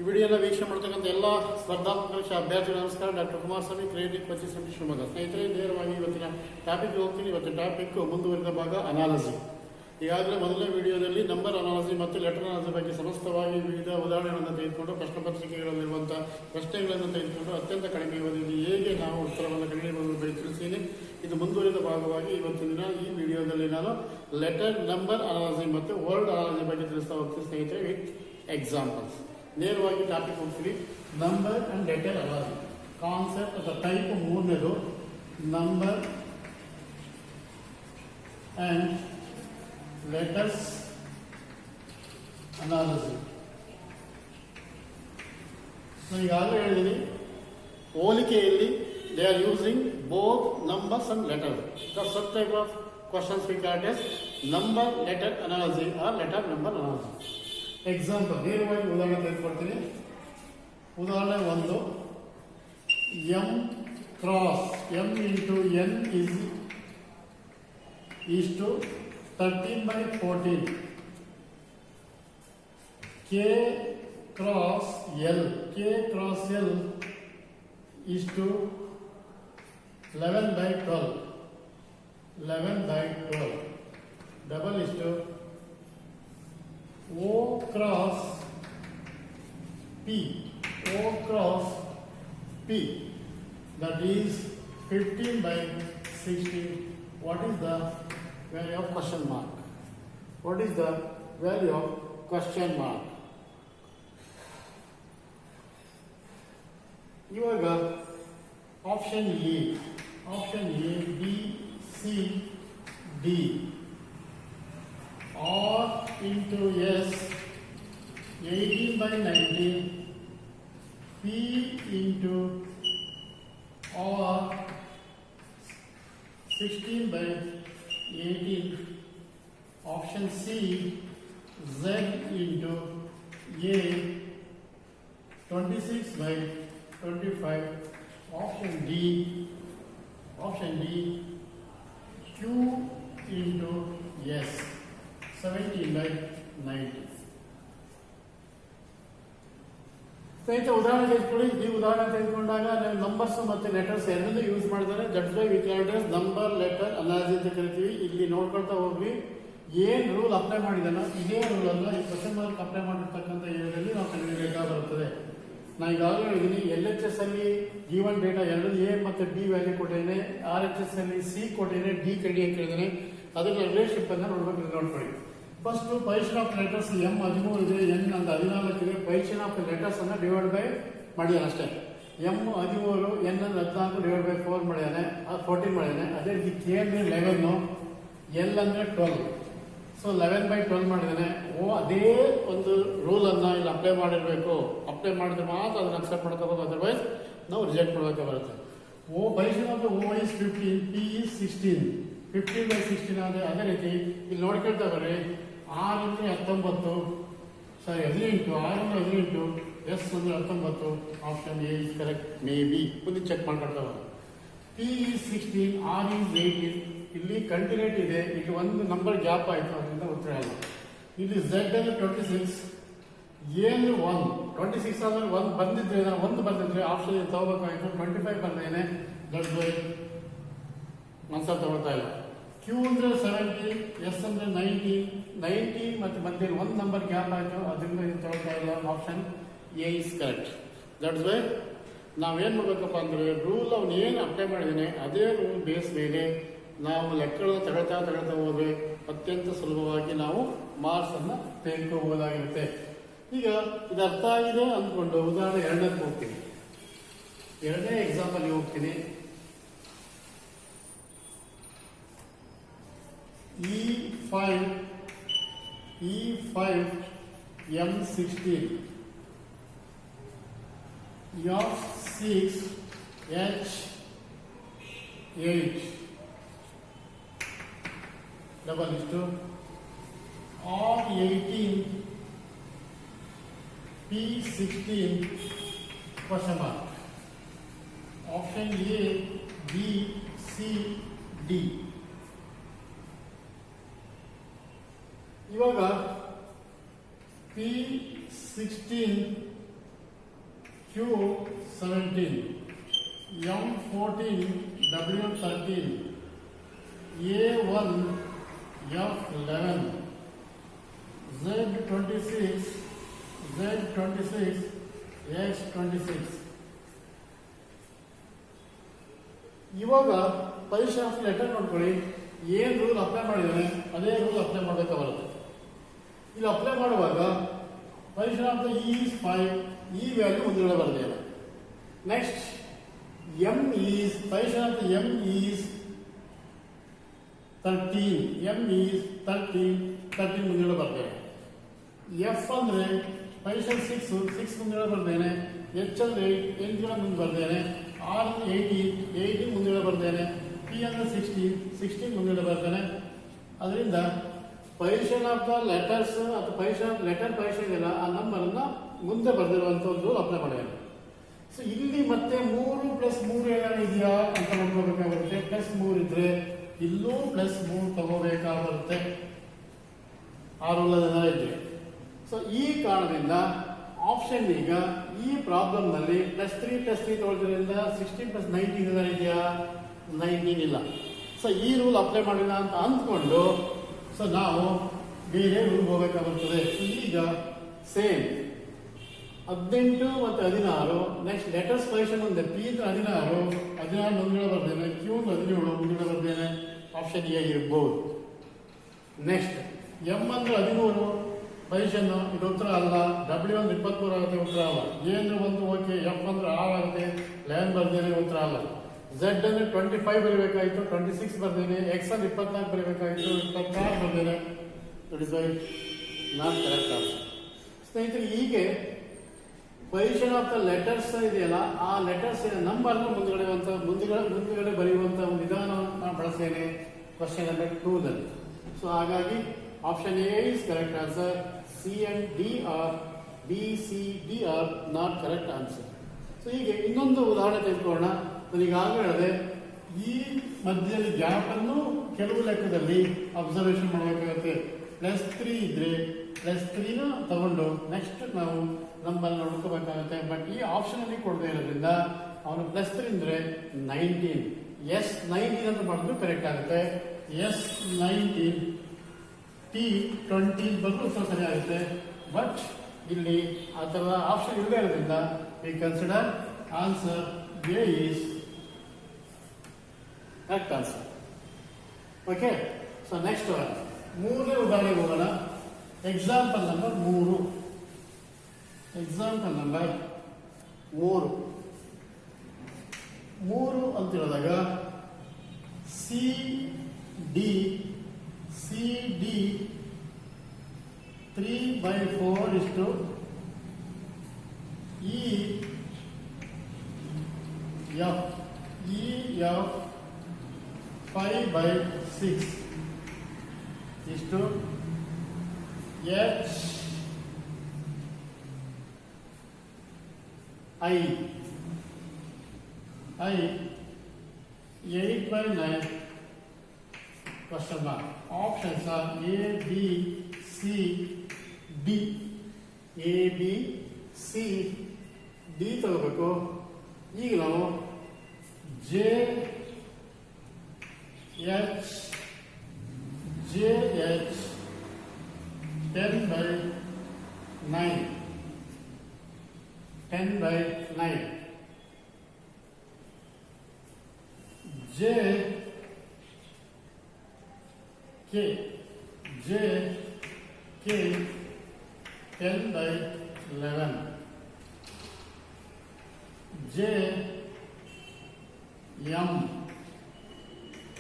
ವಿಡಿಯೋನ ವೀಕ್ಷಣೆ ಮಾಡ್ತಕ್ಕಂಥ ಎಲ್ಲ ಸ್ಪರ್ಧಾತ್ಮಕ ಪರೀಕ್ಷಾ ಅಭ್ಯರ್ಥಿಗಳು ನಮಸ್ಕಾರ. Doctor Kumaraswamy, creative coaching centre Shivamogga. ಸ್ನೇಹಿತರೆ, ನೇರವಾಗಿ ಇವತ್ತಿನ ಟಾಪಿಕ್ ಹೋಗ್ತೀನಿ. ಇವತ್ತಿನ ಟಾಪಿಕ್ ಮುಂದುವರಿದ ಭಾಗ ಅನಾಲಜಿ. ಈಗಾಗಲೇ ಮೊದಲನೇ ವಿಡಿಯೋದಲ್ಲಿ ನಂಬರ್ ಅನಾಲಜಿ ಮತ್ತು ಲೆಟರ್ ಅನಾಲಜಿ ಬಗ್ಗೆ ಸಮಸ್ತವಾಗಿ ವಿವಿಧ ಉದಾಹರಣೆಗಳನ್ನು ತೆಗೆದುಕೊಂಡು ಪ್ರಶ್ನೆ ಪತ್ರಿಕೆಗಳಲ್ಲಿರುವಂಥ ಪ್ರಶ್ನೆಗಳನ್ನು ತೆಗೆದುಕೊಂಡು ಅತ್ಯಂತ ಕಡಿಮೆ ಅವಧಿಯಲ್ಲಿ ಹೇಗೆ ನಾವು ಉತ್ತರವನ್ನು ಕಂಡುಹಿಡಿಯಬಹುದು ಬಗ್ಗೆ ತಿಳಿಸಿದ್ದೀನಿ. ಇದು ಮುಂದುವರಿದ ಭಾಗವಾಗಿ ಇವತ್ತಿನ ದಿನ ಈ ವಿಡಿಯೋದಲ್ಲಿ ನಾನು ಲೆಟರ್, ನಂಬರ್ ಅನಾಲಜಿ ಮತ್ತು ವರ್ಡ್ ಅನಾಲಜಿ ಬಗ್ಗೆ ತಿಳಿಸ್ತಾ ಹೋಗ್ತೀನಿ ಸ್ನೇಹಿತರೆ, ವಿತ್ ಎಕ್ಸಾಂಪಲ್ಸ್. ನೇರವಾಗಿ ಟಾಪಿಕ್ ಹೋಗ್ತೀವಿ. Number and letter analogy concept ಅಥವಾ ಟೈಪ್ ಮೂರನೇದು ನಂಬರ್ ಅಂಡ್ ಲೆಟರ್ಸ್ ಅನಾಲಜಿ. ನಾನು ಈಗಾಗಲೇ ಹೇಳಿದ್ದೀನಿ, ಹೋಲಿಕೆಯಲ್ಲಿ they are using both numbers and letter. The sub type of questions we got is number letter analogy or letter number analogy. Example, ನೇರವಾಗಿ ಉದಾಹರಣೆ ತೆಗೆದುಕೊಳ್ತೀನಿ. ಉದಾಹರಣೆ 1, M cross M into N is to 13/14. K cross L is to 11/12. Double is to O cross P. That is 15/16. What is the value of question mark? ಇವಾಗ option A, B, C, D. R into S 18/19, P into R 16/18. Option C, Z into A 26/25. Option D, Q into S 17/90. ಸ್ನೇಹಿತರೆ, ಉದಾಹರಣೆ ತೆಗೆದುಕೊಳ್ಳಿ. ಈ ಉದಾಹರಣೆ ತೆಗೆದುಕೊಂಡಾಗ numbers ಮತ್ತು letters ಎರಡನ್ನೂ use ಮಾಡಿದ್ದಾರೆ. That's why we call it number letter analogy ಅಂತ ಕರಿತೀವಿ. ಇಲ್ಲಿ ನೋಡ್ಕೊಳ್ತಾ ಹೋಗ್ವಿ, ಏನ್ ರೂಲ್ ಅಪ್ಲೈ ಮಾಡಿದಾನೋ ಇದೇ ರೂಲ್ ಅಲ್ಲ ಈ ಕ್ವಶನ್ ಮಾರ್ಕ್ ಅಪ್ಲೈ ಮಾಡಿರ್ತಕ್ಕಂಥ ಏರಿಯಾದಲ್ಲಿ ನಾವು ಕಂಡುಹಿಡಿಯಬೇಕಾಗಿರುತ್ತದೆ. ನಾನು ಈಗಾಗಲೇ ಹೇಳಿದ್ದೀನಿ, LHS ಅಲ್ಲಿ G1 ಡೇಟಾ ಎರಡು ಎ ಮತ್ತು ಡಿ ವ್ಯಾಲ್ಯೂ ಕೊಟ್ಟಿದ್ದೇನೆ, RHS ಅಲ್ಲಿ ಸಿ ಕೊಟ್ಟಿದ್ದೇನೆ, ಡಿ ಕಡಿ ಅಂತ ಹೇಳಿದ್ದೇನೆ. ಅದರ ರಿಲೇಶನ್ಶಿಪ್ ಅನ್ನ ನೋಡ್ಕೊಳ್ಳಿ. First position of letters M 13 ಇದೆ, ಎನ್ ಒಂದು 14 ಇದೆ. ಪೊಸಿಷನ್ ಆಫ್ ಲೆಟರ್ಸ್ ಅನ್ನ ಡಿವೈಡ್ ಬೈ ಮಾಡಿದಾನೆ ಅಷ್ಟೇ. ಎಂ 13, ಎನ್ ಅಂದ್ರೆ 14 ಡಿವೈಡ್ ಬೈ 4 ಮಾಡಿದಾನೆ, 14 ಮಾಡಿದಾನೆ. ಅದೇ ರೀತಿ ಕೆ ಅಂದ್ರೆ 11, ಎಲ್ ಅಂದ್ರೆ 12. ಸೊ 11/12 ಮಾಡಿದಾನೆ. ಅದೇ ಒಂದು ರೂಲ್ ಅನ್ನ ಇಲ್ಲಿ ಅಪ್ಲೈ ಮಾಡಿರ್ಬೇಕು. ಅಪ್ಲೈ ಮಾಡಿದ್ರೆ ಮಾತ್ರ ಅದನ್ನ ಅಕ್ಸೆಪ್ಟ್ ಮಾಡ್ಕೋಬೇಕು, ಅದರ್ವೈಸ್ ನಾವು ರಿಜೆಕ್ಟ್ ಮಾಡಬೇಕು ಬರುತ್ತೆ. Position of O is 15, P is 16. 15/16 ಆದರೆ ಅದೇ ರೀತಿ ಇಲ್ಲಿ ನೋಡ್ಕೊಳ್ತಾ ಬರ್ರಿ. 6 ಅಂದ್ರೆ 19, 18, S ಅಂದ್ರೆ 19. Option A is correct. May be ಮುಂದೆ ಚೆಕ್ ಮಾಡ್ಕೊಳ್ತಾ ಬರ್ರಿ. P is 16, R is 18. ಇಲ್ಲಿ ಕಂಟಿನ್ಯೂಟಿ ಇದೆ, ಇಲ್ಲಿ ಒಂದು ನಂಬರ್ ಗ್ಯಾಪ್ ಆಯಿತು, ಅದರಿಂದ ಉತ್ತರ ಇಲ್ಲ. ಇಲ್ಲಿ Z ಅಂದ್ರೆ 26, A ಅಂದ್ರೆ 1. 26 ಆದ್ರೆ 1 ಬಂದಿದ್ರೆ ಆಪ್ಷನ್ ತಗೋಬೇಕಾಗಿತ್ತು. 25 ಬಂದೇನೆ, ದಟ್ಸ್ ವೈ ಆನ್ಸರ್ ತಗೊಳ್ತಾ ಇಲ್ಲ. Q ಅಂದ್ರೆ 70, S ಅಂದ್ರೆ 90 ಮತ್ತು ಮಧ್ಯೆ ಒಂದು ನಂಬರ್ ಗ್ಯಾಪ್ ಆಯಿತು, ಅದರಿಂದ ಇದು ತಗೊಳ್ತಾ ಇಲ್ಲ. Option A is correct. That's why ನಾವೇನು ಮಾಡಬೇಕಪ್ಪ ಅಂದರೆ, ರೂಲ್ ಅವನು ಏನು ಅಪ್ಲೈ ಮಾಡಿದ್ದಾನೆ ಅದೇ ರೂಲ್ ಬೇಸ್ ಮೇಲೆ ನಾವು ಲೆಕ್ಕಗಳನ್ನು ತಗೊಳ್ತಾ ಹೋದರೆ ಅತ್ಯಂತ ಸುಲಭವಾಗಿ ನಾವು ಮಾರ್ಕ್ಸ್ ಅನ್ನು ತೆಗೆದುಕೋಬಹುದಾಗಿರುತ್ತೆ. ಈಗ ಇದು ಅರ್ಥ ಆಗಿದೆ ಅಂದ್ಕೊಂಡು ಉದಾಹರಣೆ 2ಕ್ಕೆ ಹೋಗ್ತೀನಿ. 2ನೇ ಎಕ್ಸಾಂಪಲ್ ಹೋಗ್ತೀನಿ. E5 M16, F6 H8, double is to R18 P16 question mark. Option A, B, C, D. ಇವಾಗ P16 Q17, M14, W13, A1, F11, Z26, X26. ಇವಾಗ ಪರೀಕ್ಷಾ ಲೆಟರ್ ನೋಡ್ಕೊಳ್ಳಿ, ಏನು ರೂಲ್ ಅಪ್ಲೈ ಮಾಡಿದ್ದಾನೆ ಅದೇ ರೂಲ್ ಅಪ್ಲೈ ಮಾಡಬೇಕಾ ಬರುತ್ತೆ. ಇಲ್ಲಿ ಅಪ್ಲೈ ಮಾಡುವಾಗ ಪರೀಕ್ಷಾ ಅಂತ ಈಸ್ 5, ಈ ವ್ಯಾಲ್ಯೂ ಮುಂದುಗಡೆ ಬರೆದಿಲ್ಲ. ನೆಕ್ಸ್ಟ್ ಎಂ ಈಸ್ ಪರೀಕ್ಷಾ ಅಂತ ಎಂ ಈಸ್ 13, ಎಂ ಈಸ್ 13 ಮುಂದುಗಡೆ ಬರ್ತೇನೆ. ಎಫ್ ಅಂದ್ರೆ ಪರೀಕ್ಷಾ 6 ಮುಂದುಗಡೆ ಬರ್ತೇನೆ. ಎಚ್ ಅಂದ್ರೆ 8 ಮುಂದೆ ಬರ್ತೇನೆ. ಆರ್ 18 ಮುಂದುಗಡೆ ಬರ್ತೇನೆ. ಪಿ ಅಂದ್ರೆ 16 ಮುಂದುಗಡೆ ಬರ್ತೇನೆ. ಅದರಿಂದ ಪೊಸಿಷನ್ ಆಫ್ ದ ಲೆಟರ್ಸ್ ಅಥವಾ ಪೊಸಿಷನ್ ಇದೆಯಲ್ಲ ಆ ನಂಬರ್ ಅನ್ನ ಮುಂದೆ ಬರೆದಿರುವಂತ ಒಂದು ಅಪ್ಲೈ ಮಾಡಿದ್ದಾರೆ. ಸೊ ಇಲ್ಲಿ ಮತ್ತೆ 3+3 ಏನಾದ್ರು ಇದೆಯಾ ಅಂತ ನೋಡ್ಕೋಬೇಕಾಗುತ್ತೆ. +3 ಇದ್ರೆ ಇಲ್ಲೂ +3 ತಗೋಬೇಕಾಗುತ್ತೆ. ಆ ರೂಲ್ ಇದ್ರೆ. ಸೊ ಈ ಕಾರಣದಿಂದ ಆಪ್ಷನ್ ಈಗ ಈ ಪ್ರಾಬ್ಲಮ್ ನಲ್ಲಿ +3 ತಗೊಳ್ತಿರೋದ್ರಿಂದ 16 + 19 ಇದೆಯಾ? 19 ಇಲ್ಲ. ಸೊ ಈ ರೂಲ್ ಅಪ್ಲೈ ಮಾಡಿಲ್ಲ ಅಂತ ಅಂದ್ಕೊಂಡು ಸೊ ನಾವು ಬೇರೆ ರೂಲ್ ಹೋಗಬೇಕಾಗುತ್ತದೆ. ಈಗ ಸೇಮ್ 18 ಮತ್ತು 16. ನೆಕ್ಸ್ಟ್ ಲೆಟರ್ಸ್ ಪೊಸಿಷನ್ ಮುಂದೆ ಪಿ ಅಂದ್ರೆ 16 ಮುಂದುಗಡೆ ಬರ್ತೇನೆ. ಕ್ಯೂ 17 ಮುಂದುಗಡೆ ಬರ್ತೇನೆ. ಆಪ್ಷನ್ ಎ ಇರ್ಬೋದು. ನೆಕ್ಸ್ಟ್ ಎಂ ಅಂದ್ರೆ 13 ಪೊಸಿಷನ್, ಇದು ಉತ್ತರ ಅಲ್ಲ. ಡಬ್ಲ್ಯೂ ಅಂದ್ರೆ 23 ಆಗುತ್ತೆ, ಉತ್ತರ ಅಲ್ಲ. ಎ ಅಂದ್ರೆ 1 ಓಕೆ. ಎಫ್ ಅಂದ್ರೆ 6 ಆಗುತ್ತೆ, 11 ಬರ್ದೇನೆ, ಉತ್ತರ ಅಲ್ಲ. ಝೆಡ್ ಅಂದ್ರೆ 25 ಬರೀಬೇಕಾಯ್ತು, 26 ಬರ್ದೇನೆ. ಎಕ್ಸ್ ಅಂದ್ರೆ 24 ಬರೀಬೇಕಾಯ್ತು, 26 ಬರ್ದೇನೆ. That is why not correct answer. ಸ್ನೇಹಿತರೆ, ಹೀಗೆ ಪೊಸಿಷನ್ ಆಫ್ ದ ಲೆಟರ್ಸ್ ಇದೆಯಲ್ಲ ಆ ಲೆಟರ್ಸ್ ನಂಬರ್ನ ಮುಂದುಗಡೆ ಬರೆಯುವಂತ ಒಂದು ವಿಧಾನವನ್ನು ನಾನು ಬಳಸ್ತೇನೆ ಕ್ವಶನ್ ನಂಬರ್ 2 ನಲ್ಲಿ. ಸೊ ಹಾಗಾಗಿ option A is correct answer. C and D are, B C D are not correct answer. So ಹೀಗೆ ಇನ್ನೊಂದು ಉದಾಹರಣೆ ತೆಗೆದುಕೊಳ್ಳೋಣ. ನಾನು ಈಗಾಗಲೇ ಹೇಳಿದೆ, ಈ ಮಧ್ಯದಲ್ಲಿ ಗ್ಯಾಪ್ ಅನ್ನು ಕೆಲವು ಲೆಕ್ಕದಲ್ಲಿ ಅಬ್ಸರ್ವೇಷನ್ ಮಾಡಬೇಕಾಗುತ್ತೆ. +3 ಇದ್ರೆ +3ನ ತಗೊಂಡು ನೆಕ್ಸ್ಟ್ ನಾವು ನಂಬರ್ ನೋಡ್ಕೋಬೇಕಾಗುತ್ತೆ. ಬಟ್ ಈ ಆಪ್ಷನ್ ಅಲ್ಲಿ ಕೊಡದೇ ಇರೋದ್ರಿಂದ ಅವನು +3 ಅಂದ್ರೆ 19, ಎಸ್ 19 ಅಂತ ಮಾಡಿದ್ರು ಕರೆಕ್ಟ್ ಆಗುತ್ತೆ. ಎಸ್ 19, ಟಿ 20 ಬಂದು ಸರಿ ಆಗುತ್ತೆ. ಬಟ್ ಇಲ್ಲಿ ಆ ಥರದ ಆಪ್ಷನ್ ಇಲ್ಲದೆ ಇರೋದ್ರಿಂದ we consider answer A is correct answer. Okay. So next ಮೂರನೇ ಉದಾಹರಣೆಗೆ ಹೋಗೋಣ. Example number 3. ಎಕ್ಸಾಂಪಲ್ ನಂಬರ್ 3 ಅಂತ ಹೇಳಿದಾಗ ಸಿ ಡಿ 3/4 ಇಷ್ಟು ಇ ಎಫ್ 5/6 ಇಷ್ಟು H I 8/9. Question mark. Options are A, B, C, D. A, B, C, D ತಗೋಬೇಕು. ಈಗ ನಾವು J, H 10/9. 10/9. J K 10/11. J M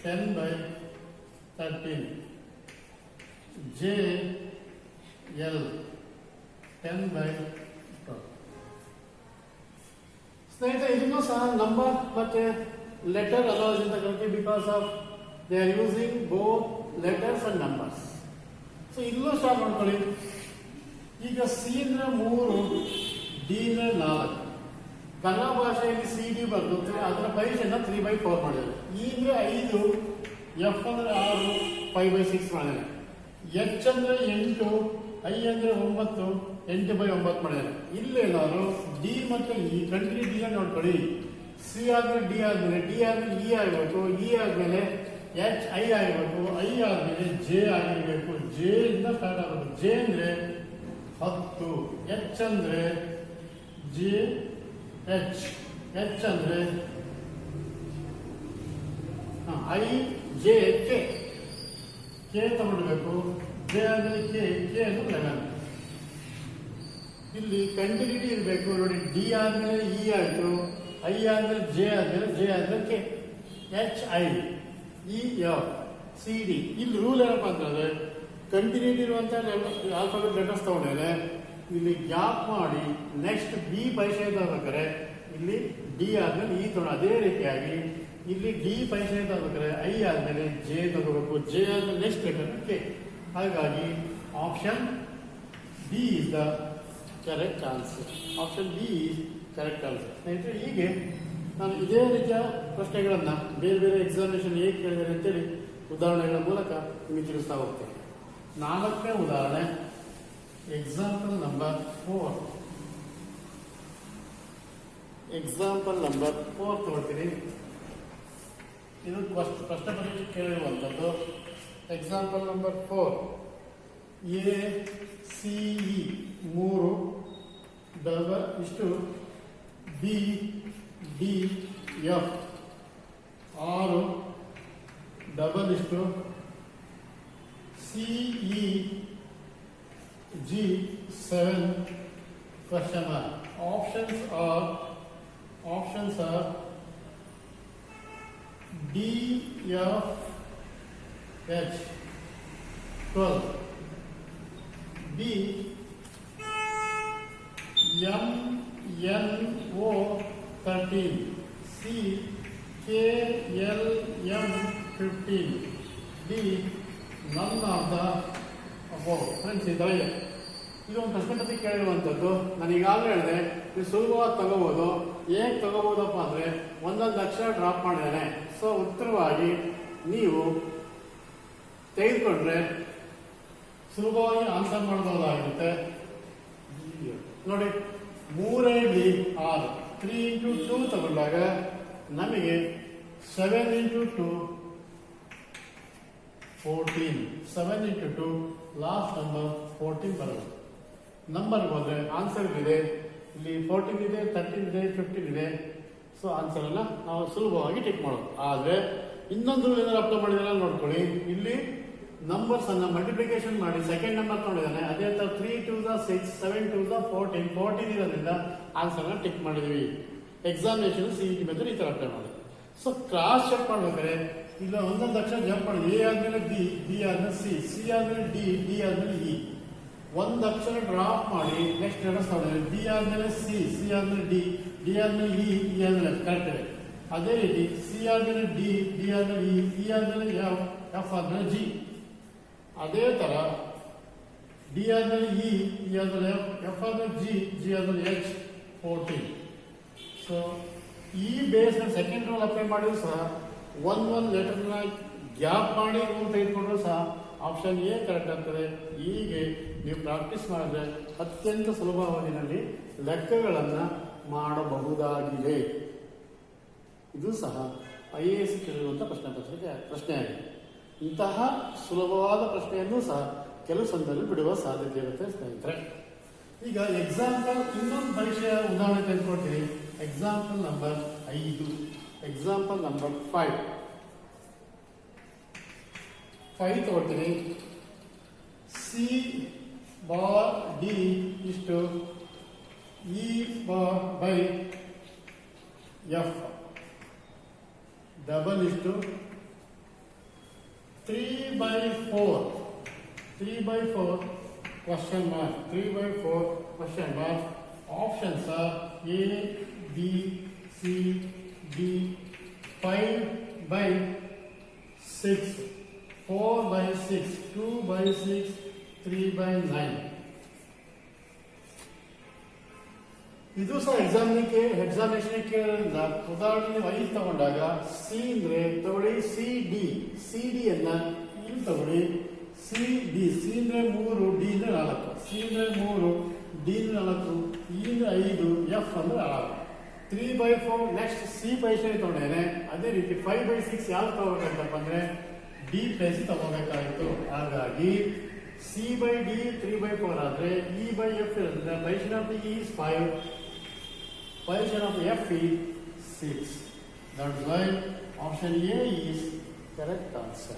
10/13. J L 10/12. ಸ್ನೇಹಿತರೆ, ಇದನ್ನು ಸಹ ನಂಬರ್ ಮತ್ತೆ ಲೆಟರ್ ಅನಾಲಜಿ ಅಂತ ಕರಿತೀವಿ. Because of they are using both letters and numbers. So ಇಲ್ಲೂ ಸ್ಟಾರ್ಟ್ ಮಾಡ್ಕೊಳ್ಳಿ. ಈಗ ಸಿ ಅಂದ್ರೆ 3, ಡಿ ಅಂದ್ರೆ 4. ಕನ್ನಡ ಭಾಷೆಯಲ್ಲಿ ಸಿ ಡಿ ಬರ್ತದೆ, ಅದರ ಪೊಸಿಷನ್ 3/4 ಮಾಡಿದ್ದಾರೆ. ಈ ಅಂದ್ರೆ 5, ಎಫ್ ಅಂದ್ರೆ 6, 5/6 ಮಾಡಿದ್ದಾರೆ. ಎಚ್ ಅಂದ್ರೆ 8, ಐ ಅಂದ್ರೆ 9, 8/9 ಮಾಡಿದ್ದಾರೆ. ಇಲ್ಲಿ ನಾನು ಡಿ ಮತ್ತೆ ಇ ಕಂಟ್ರಿ ಡಿ ಅನ್ನು ನೋಡ್ಕೊಳ್ಳಿ. ಸಿ ಆದ್ಮೇಲೆ ಡಿ ಆದ್ಮೇಲೆ ಡಿ ಆದ್ಮೇಲೆ ಇ ಆಗಬೇಕು, ಇ ಆದ್ಮೇಲೆ ಎಚ್ ಐ ಆಗಬೇಕು, ಐ ಆದ್ಮೇಲೆ ಜೆ ಆಗಿರ್ಬೇಕು. ಜೆ ಇಂದ ಸ್ಟಾರ್ಟ್ ಆಗಬೇಕು. ಜೆ ಅಂದ್ರೆ 10, ಎಚ್ ಅಂದ್ರೆ ಜೆ ಎಚ್, ಎಚ್ ಅಂದ್ರೆ ಐ ಜೆ ಕೆ, ಕೆ ತಗೊಳ್ಬೇಕು. ಜೆ ಆದ್ಮೇಲೆ ಕೆ, ಕೆ ಅಂದ್ರೆ 11. ಇಲ್ಲಿ ಕಂಟಿನ್ಯೂಟಿ ಇರಬೇಕು ನೋಡಿ. ಡಿ ಆದ್ಮೇಲೆ ಇ ಆಯ್ತು, ಐ ಆದ್ಮೇಲೆ ಜೆ ಆದ್ಮೇಲೆ K, H I E F C D. ಇಲ್ಲಿ ರೂಲ್ ಏನಪ್ಪ ಅಂತಂದ್ರೆ ಕಂಟಿನ್ಯೂಟಿ ಇರುವಂತ ಆಲ್ಫಾಬೆಟ್ ಲೆಟರ್ಸ್ ತಗೊಂಡೇನೆ, ಇಲ್ಲಿ ಗ್ಯಾಪ್ ಮಾಡಿ ನೆಕ್ಸ್ಟ್ ಬಿ ಪೈಸೆ ತಗೋಬೇಕಾರೆ ಇಲ್ಲಿ ಡಿ ಆದ್ಮೇಲೆ ಇ ತಗೊಂಡು, ಅದೇ ರೀತಿಯಾಗಿ ಇಲ್ಲಿ ಡಿ ಪೈಸೆ ತಗೋಬೇಕಾರೆ ಐ ಆದ್ಮೇಲೆ ಜೆ ತಗೋಬೇಕು, ಜೆ ಆದ್ಮೇಲೆ ನೆಕ್ಸ್ಟ್ ಲೆಟರ್ ಕೆ. ಹಾಗಾಗಿ option D is the correct answer. Option D is correct answer. ಸ್ನೇಹಿತರೆ, ಹೀಗೆ ನಾನು ಇದೇ ರೀತಿಯ ಪ್ರಶ್ನೆಗಳನ್ನು ಬೇರೆ ಬೇರೆ ಎಕ್ಸಾಮಿನೇಷನ್ ಹೇಗೆ ಕೇಳಿದ್ದಾರೆ ಅಂತೇಳಿ ಉದಾಹರಣೆಗಳ ಮೂಲಕ ನಿಮಗೆ ತಿಳಿಸ್ತಾ ಹೋಗ್ತೇನೆ. 4ನೇ ಉದಾಹರಣೆ, ಎಕ್ಸಾಂಪಲ್ ನಂಬರ್ 4. ಎಕ್ಸಾಂಪಲ್ ನಂಬರ್ 4 ತಗೊಳ್ತೀನಿ. ಇದು ಪ್ರಶ್ನೆ ಪರೀಕ್ಷೆ ಕೇಳಿರುವಂಥದ್ದು. Example number 4, A C E 3 double ಇಷ್ಟು ಬಿ ಡಿ ಎಫ್ 6 ಡಬಲ್ ಇಷ್ಟು C E G 7 question mark. Options are D F H 12, B M N O 13, C K L M 15, D none of the above. Friends, ಇದು ಒಂದು ಪ್ರಶ್ನೆ ಪತ್ರಿಕೆ ಕೇಳಿರುವಂಥದ್ದು. ನಾನು ಈಗಾಗಲೇ ಹೇಳಿದೆ, ಇದು ಸುಲಭವಾಗಿ ತಗೋಬಹುದು. ಹೇಗೆ ತಗೋಬಹುದಪ್ಪ ಅಂದರೆ ಒಂದೊಂದು ಅಕ್ಷರ ಡ್ರಾಪ್ ಮಾಡಿದ್ದೇನೆ. ಸೊ ಉತ್ತರವಾಗಿ ನೀವು ತೆಗೆದುಕೊಂಡ್ರೆ ಸುಲಭವಾಗಿ ಆನ್ಸರ್ ಮಾಡಬಹುದಾಗಿರುತ್ತೆ. ನೋಡಿ, 3 6, 3 into 2 ತಗೊಂಡಾಗ ನಮಗೆ 7 into 2 14, 7 into 2 ಲಾಸ್ಟ್ ನಂಬರ್ 14 ಬರುತ್ತೆ. ನಂಬರ್ ಹೋದ್ರೆ ಆನ್ಸರ್ ಇದೆ. ಇಲ್ಲಿ 14 ಇದೆ, 13 ಇದೆ, 15 ಇದೆ. ಸೊ ಆನ್ಸರ್ ಅನ್ನ ನಾವು ಸುಲಭವಾಗಿ ಟಿಕ್ ಮಾಡೋದು. ಆದ್ರೆ ಇನ್ನೊಂದು ಏನಾದ್ರು ಅಪ್ಲೈ ಮಾಡಿದಾರೆ ನೋಡ್ಕೊಳ್ಳಿ. ಇಲ್ಲಿ ನಂಬರ್ಸ್ ಅನ್ನ ಮಲ್ಟಿಪ್ಲಿಕೇಶನ್ ಮಾಡಿ ಸೆಕೆಂಡ್ ನಂಬರ್ ತಗೊಂಡಿದ್ದಾನೆ. ಅದೇ ತರ 3 2 6, 7 2 14, 14 ಇರೋದ್ರಿಂದ ಆನ್ಸರ್ ನ ಟಿಕ್ ಮಾಡಿದೀವಿ. ಎಕ್ಸಾಮಿನೇಷನ್ CET ಮೆಥಡ್ ಈ ತರ ಅಪ್ಲೈ ಮಾಡಿ. ಸೊ ಕ್ರಾಸ್ ಚೆಕ್ ಮಾಡ್ಬೇಕಾದ್ರೆ ಇಲ್ಲ ಒಂದೊಂದು ಅಕ್ಷರ ಜಂಪ್ ಮಾಡಿದ್ವಿ. ಎ ಆದ್ಮೇಲೆ ಬಿ, ಬಿ ಆದ್ಮೇಲೆ ಸಿ, ಸಿ ಆದ್ಮೇಲೆ ಡಿ, ಡಿ ಆದ್ಮೇಲೆ ಇ. ಒಂದು ಅಕ್ಷರ ಡ್ರಾಪ್ ಮಾಡಿ ನೆಕ್ಸ್ಟ್ ಲೆಟರ್ಸ್ ತಗೊಂಡಿದ್ವಿ. ಡಿ ಆದ್ಮೇಲೆ ಸಿ, ಸಿ ಆದ್ಮೇಲೆ ಡಿ, ಡಿ ಆದ್ಮೇಲೆ ಇ, ಇ ಆದ್ಮೇಲೆ ಕರೆಕ್ಟ್ ಇದೆ. ಅದೇ ರೀತಿ ಸಿ ಆದ್ಮೇಲೆ ಡಿ, ಡಿ ಆದ್ಮೇಲೆ ಇ, ಇ ಆದ್ಮೇಲೆ ಎಫ್, ಎಫ್ ಆದ್ಮೇಲೆ ಜಿ. ಅದೇ ತರ ಡಿ ಆದ್ಮೇಲೆ ಇ, ಇ ಆದ್ಮೇಲೆ ಎಫ್, ಎಫ್ ಆದ್ಮೇಲೆ ಜಿ, ಜಿ ಆದ್ಮೇಲೆ ಎಚ್ 14. ಸೊ ಈ ಬೇಸ್ ಸೆಕೆಂಡ್ ರೂಲ್ ಅಪ್ಲೈ ಮಾಡಿದ್ರು ಸಹ ಒಂದೊಂದು ಲೆಟರ್ನ ಗ್ಯಾಪ್ ಮಾಡಿ ರೂಲ್ ತೆಗೆದುಕೊಂಡ್ರು ಸಹ ಆಪ್ಷನ್ ಎ ಕರೆಕ್ಟ್ ಆಗ್ತದೆ. ಹೀಗೆ ನೀವು ಪ್ರಾಕ್ಟೀಸ್ ಮಾಡಿದ್ರೆ ಅತ್ಯಂತ ಸುಲಭವಾಗಿನಲ್ಲಿ ಲೆಕ್ಕಗಳನ್ನು ಮಾಡಬಹುದಾಗಿದೆ. ಇದು ಸಹ IAS ಕೇಳಿರುವಂತಹ ಪ್ರಶ್ನೆ ಆಗಿದೆ. ಇಂತಹ ಸುಲಭವಾದ ಪ್ರಶ್ನೆಯನ್ನು ಸಹ ಕೆಲವು ಸಂದರ್ಭದಲ್ಲಿ ಬಿಡುವ ಸಾಧ್ಯತೆ ಇರುತ್ತೆ ಸ್ನೇಹಿತರೆ. ಈಗ ಎಕ್ಸಾಂಪಲ್ ಇನ್ನೊಂದು ಪರೀಕ್ಷೆಯ ಉದಾಹರಣೆ ತೆಗೆದುಕೊಳ್ತೀನಿ. ಎಕ್ಸಾಂಪಲ್ ನಂಬರ್ 5, ಎಕ್ಸಾಂಪಲ್ ನಂಬರ್ 5 ತಗೊಳ್ತೀನಿ. ಸಿ ಬಾರ್ ಡಿ ಇಷ್ಟು E bar by F double ಇಷ್ಟು 3/4, 3/4 question mark, 3/4 question mark. Options are A, B, C, D. 5/6, 4/6, 2/6, 3/9. ಇದು ಸಹ ಎಕ್ಸಾಮಿನೇಷನ್ ಕೇಳೋದ್ರಿಂದ ಉದಾಹರಣೆ 5 ತಗೊಂಡಾಗ ಸಿ ಅಂದ್ರೆ ತಗೊಳ್ಳಿ ಸಿ ಡಿ, ಸಿ ಡಿ ಅನ್ನ ಇಲ್ಲಿ ತಗೊಳ್ಳಿ. ಸಿ ಡಿ, ಸಿ ಅಂದ್ರೆ 3, ಡಿ ಅಂದ್ರೆ 4, ಸಿ ಅಂದ್ರೆ 3, ಡಿ ಅಂದ್ರೆ 4, ಇ ಅಂದ್ರೆ 5, ಎಫ್ ಅಂದ್ರೆ 6. 3/4 ನೆಕ್ಸ್ಟ್ ಸಿ ಪೈಸೆ ತಗೊಂಡೇನೆ. ಅದೇ ರೀತಿ 5/6 ಯಾವ್ದು ತಗೋಬೇಕಂತಪ್ಪ ಅಂದ್ರೆ ಡಿ ಪ್ಲೇಸ್ ತಗೋಬೇಕಾಗಿತ್ತು. ಹಾಗಾಗಿ ಸಿ ಬೈ ಡಿ 3/4 ಆದ್ರೆ ಇ ಬೈ ಎಫ್ ಇರೋದ್ರಿಂದ Poisson of E is 5, Poisson of F is 6. That's why option A is correct answer.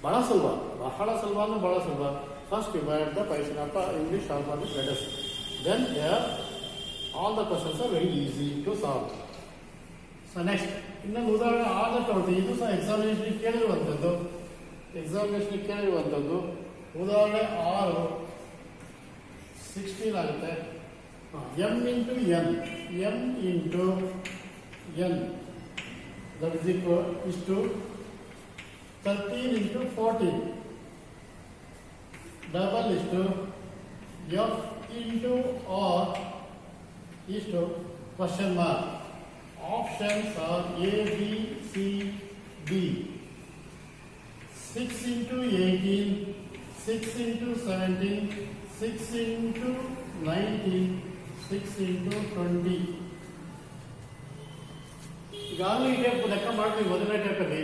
ಬಹಳ ಸುಲಭ, ಬಹಳ ಸುಲಭ ಅಂದ್ರೆ ಬಹಳ ಸುಲಭ. First divide the Poisson of English alphabet letters, then there all the questions are very easy to solve. So next ಇನ್ನೊಂದು ಉದಾಹರಣೆ 6 ತಗೊಳ್ತೀವಿ. ಇದು ಸಹ ಎಕ್ಸಾಮಿನೇಷನ್ ಕೇಳಿರುವಂಥದ್ದು, ಉದಾಹರಣೆ 6 16 ಆಗುತ್ತೆ. m into n that is equal is to 13 into 14 double is to f into r is to question mark. Options are A, B, C, D. 6 into 18, 6 into 17, 6 into 19, 6 into 20. ಈಗಾಗಲೇ ಇದೆ ಲೆಕ್ಕ ಮಾಡ್ತೀವಿ ಮೊದಲನೇ ಟೈಪಲ್ಲಿ.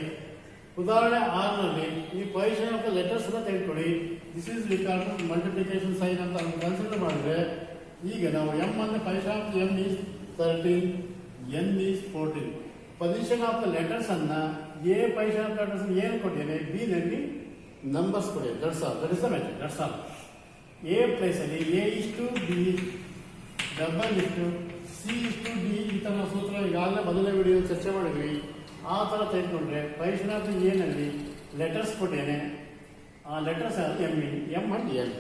ಉದಾಹರಣೆ 6ನಲ್ಲಿ ಈ ಪೊಸಿಷನ್ ಆಫ್ ದ ಲೆಟರ್ಸ್ ಅನ್ನ ತೆಗೆದುಕೊಳ್ಳಿ. This is record multiplication sign ಅಂತ ಕನ್ಸಿಡರ್ ಮಾಡಿದ್ರೆ ಈಗ ನಾವು ಎಂ ಅಂದ್ರೆ position of M is 13, N is 14. Position of the letters ಅನ್ನ ಎ ಪೊಸಿಷನ್ ಆಫ್ ಲೆಟರ್ಸ್ ಏನು ಕೊಟ್ಟಿದ್ದೇನೆ, ಬಿ ನಲ್ಲಿ ನಂಬರ್ಸ್ ಕೊಡಿ. That's all, that is the matter, that's all. A place ಅಲ್ಲಿ A is to B, double is to C is to D. ಈ ತರ ಸೂತ್ರ ಈಗಾಗಲೇ ಮೊದಲನೇ ವಿಡಿಯೋ ಚರ್ಚೆ ಮಾಡಿದ್ವಿ. ಆ ತರ ತೆಗೆದುಕೊಂಡ್ರೆ ಪೊಸಿಷನ್ ಆಫ್ ಎ ನಲ್ಲಿ ಲೆಟರ್ಸ್ ಕೊಟ್ಟೇನೆ, ಆ letters M and N.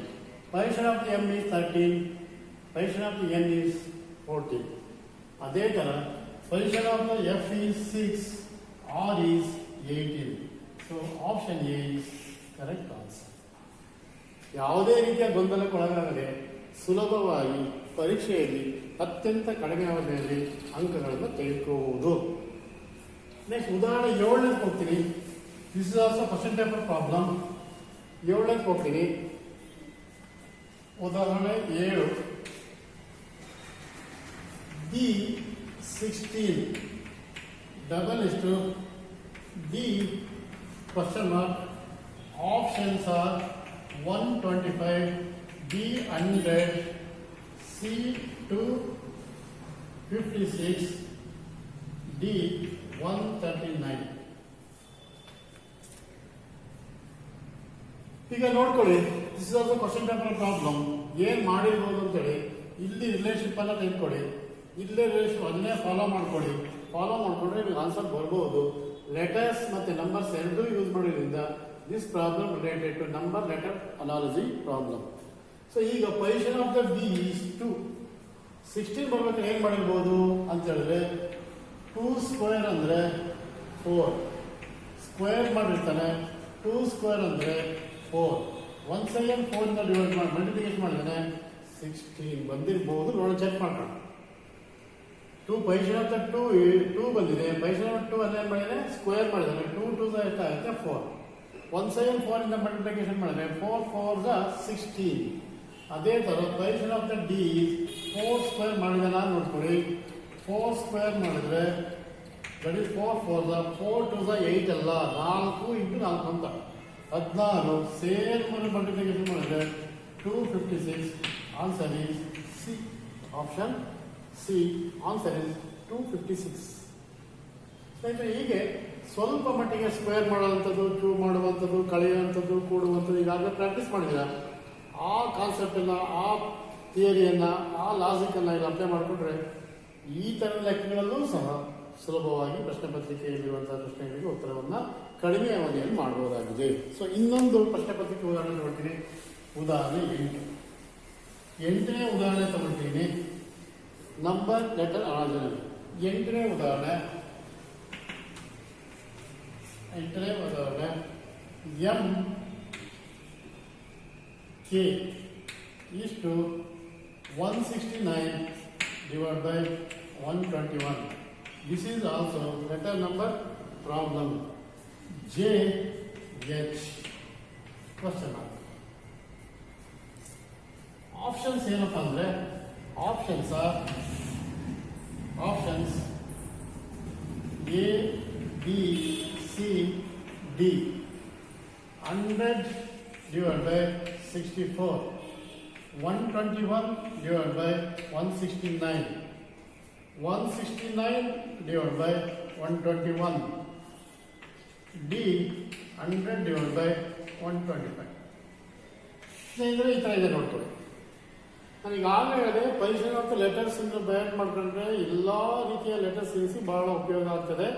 Position of M is 13, position of N is 14. ಅದೇ ತರ position of F is 6, R is 18. So option A is correct answer. ಯಾವುದೇ ರೀತಿಯ ಗೊಂದಲಕ್ಕೆ ಒಳಗಾಗದೆ ಸುಲಭವಾಗಿ ಪರೀಕ್ಷೆಯಲ್ಲಿ ಅತ್ಯಂತ ಕಡಿಮೆ ಅವಧಿಯಲ್ಲಿ ಅಂಕಗಳನ್ನು ತೆಗೆದುಕೊಳ್ಳುವುದು. ನೆಕ್ಸ್ಟ್ ಉದಾಹರಣೆ 7ನೇ ಹೋಗ್ತೀನಿ. This is also question paper problem. 7ನೇ ಹೋಗ್ತೀನಿ. ಉದಾಹರಣೆ 7 D 16 double is to D question mark. Options are 125, B 100, C 256, D 139. ಈಗ ನೋಡ್ಕೊಳ್ಳಿ, this is also question paper problem. ಏನ್ ಮಾಡಿರ್ಬೋದು ಅಂತೇಳಿ ಇಲ್ಲಿ ರಿಲೇಶನ್ಶಿಪ್ ಅನ್ನ ತೆಗೆದುಕೊಳ್ಳಿ. ಇಲ್ಲೇ ರಿಲೇಶನ್ ಅದನ್ನೇ ಫಾಲೋ ಮಾಡ್ಕೊಳ್ಳಿ. ಫಾಲೋ ಮಾಡ್ಕೊಂಡ್ರೆ ನಿಮಗೆ ಆನ್ಸರ್ ಬರ್ಬೋದು. ಲೆಟರ್ಸ್ ಮತ್ತೆ ನಂಬರ್ಸ್ ಎರಡೂ ಯೂಸ್ ಮಾಡೋದ್ರಿಂದ this problem related to number letter analogy problem. So ಈಗ position of the B is 2. 16 ಬರ್ಬೇಕಾದ್ರೆ ಏನ್ ಮಾಡಿರ್ಬೋದು ಅಂತ ಹೇಳಿದ್ರೆ 2 ಸ್ಕ್ವೇರ್ ಅಂದ್ರೆ 4, ಸ್ಕ್ವೇರ್ ಮಾಡಿರ್ತಾನೆ. 2 ಸ್ಕ್ವೇರ್ ಅಂದ್ರೆ 4. ಒನ್ಸ್ ಅಗೇನ್ 4 ಇಂದ ಡಿವೈಡ್ ಮಾಡಿ ಮಲ್ಟಿಪ್ಲಿಕೇಶನ್ ಮಾಡಿದ್ರೆ 16 ಬಂದಿರಬಹುದು. ನೋಡಿ ಚೆಕ್ ಮಾಡ್ಕೊಂಡು 2 ಪೊಸಿಷನ್ ಆಫ್ ದ 2 ಬಂದಿದೆ. ಪೊಸಿಷನ್ ಆಫ್ 2 ಅಲ್ಲೇ ಮಾಡಿದ್ರೆ ಸ್ಕ್ವೇರ್ ಮಾಡಿದ್ರೆ 2 2 ಎಷ್ಟಾಗುತ್ತೆ 4. ಒನ್ಸ್ ಅಗೇನ್ 4 ಇಂದ ಮಲ್ಟಿಪ್ಲಿಕೇಶನ್ ಮಾಡಿದ್ರೆ 4 4 16. ಅದೇ ತರ position of the D 4 square ಮಾಡಿದ ನಾನು ನೋಡ್ಕೊಳ್ಳಿ. 4 ಸ್ಕ್ವೇರ್ ಮಾಡಿದ್ರೆ ದಟ್ ಇಸ್ 4 4 4 2 8 ಅಲ್ಲ, 4 ಇಂಟು 4 ಅಂತ 16. ಸೇಮ್ ಮಲ್ಟಿಪ್ಲಿಕೇಶನ್ ಮಾಡಿದ್ರೆ 256. Answer is C. Option C answer is 256. ಸ್ನೇಹಿತರೆ, ಹೀಗೆ ಸ್ವಲ್ಪ ಮಟ್ಟಿಗೆ ಸ್ಕ್ವೇರ್ ಮಾಡುವಂಥದ್ದು, ಕ್ಯೂಬ್ ಮಾಡುವಂಥದ್ದು, ಕಳೆಯುವಂಥದ್ದು, ಕೂಡುವಂಥದ್ದು ಈಗಾಗಲೇ ಪ್ರಾಕ್ಟೀಸ್ ಮಾಡಿದ್ದೀರಾ. ಆ ಕಾನ್ಸೆಪ್ಟನ್ನು, ಆ ಥಿಯರಿಯನ್ನು, ಆ ಲಾಜಿಕನ್ನು ಇಲ್ಲಿ ಅಪ್ಲೈ ಮಾಡಿಕೊಂಡ್ರೆ ಈ ಥರ ಲೆಕ್ಕಗಳಲ್ಲೂ ಸಹ ಸುಲಭವಾಗಿ ಪ್ರಶ್ನೆ ಪತ್ರಿಕೆಯಲ್ಲಿರುವಂತಹ ಪ್ರಶ್ನೆಗಳಿಗೆ ಉತ್ತರವನ್ನು ಕಡಿಮೆ ಅವಧಿಯಲ್ಲಿ ಮಾಡಬಹುದಾಗಿದೆ. ಸೊ ಇನ್ನೊಂದು ಪ್ರಶ್ನೆ ಪತ್ರಿಕೆ ಉದಾಹರಣೆ ನೋಡ್ತೀನಿ. ಉದಾಹರಣೆ 8ನೇ ಉದಾಹರಣೆ ತಗೊಳ್ತೀನಿ. Number letter analogy. 8ನೇ ಉದಾಹರಣೆ M K is to 169 divided by 121. This is also letter number problem. J H question mark. Options ಏನಪ್ಪ ಅಂದ್ರೆ options A B C D 100 divided by 64, 121 divided by 169, 169 divided by 121, D 100 divided by 125. ಸ್ನೇಹಿತರೆ ಈ ಥರ ಇದೆ ನೋಡ್ಕೊಳ್ಳಿ. ನಾನು ಈಗಾಗಲೇ ಹೇಳಿದೆ ಪೊಸಿಷನ್ ಆಫ್ ದ ಲೆಟರ್ಸ್ ಇಂದ ಬ್ಯಾಟ್ ಮಾಡ್ಕೊಂಡ್ರೆ ಎಲ್ಲ ರೀತಿಯ ಲೆಟರ್ಸ್ ಇರಿಸಿ ಬಹಳ ಉಪಯೋಗ ಆಗ್ತದೆ.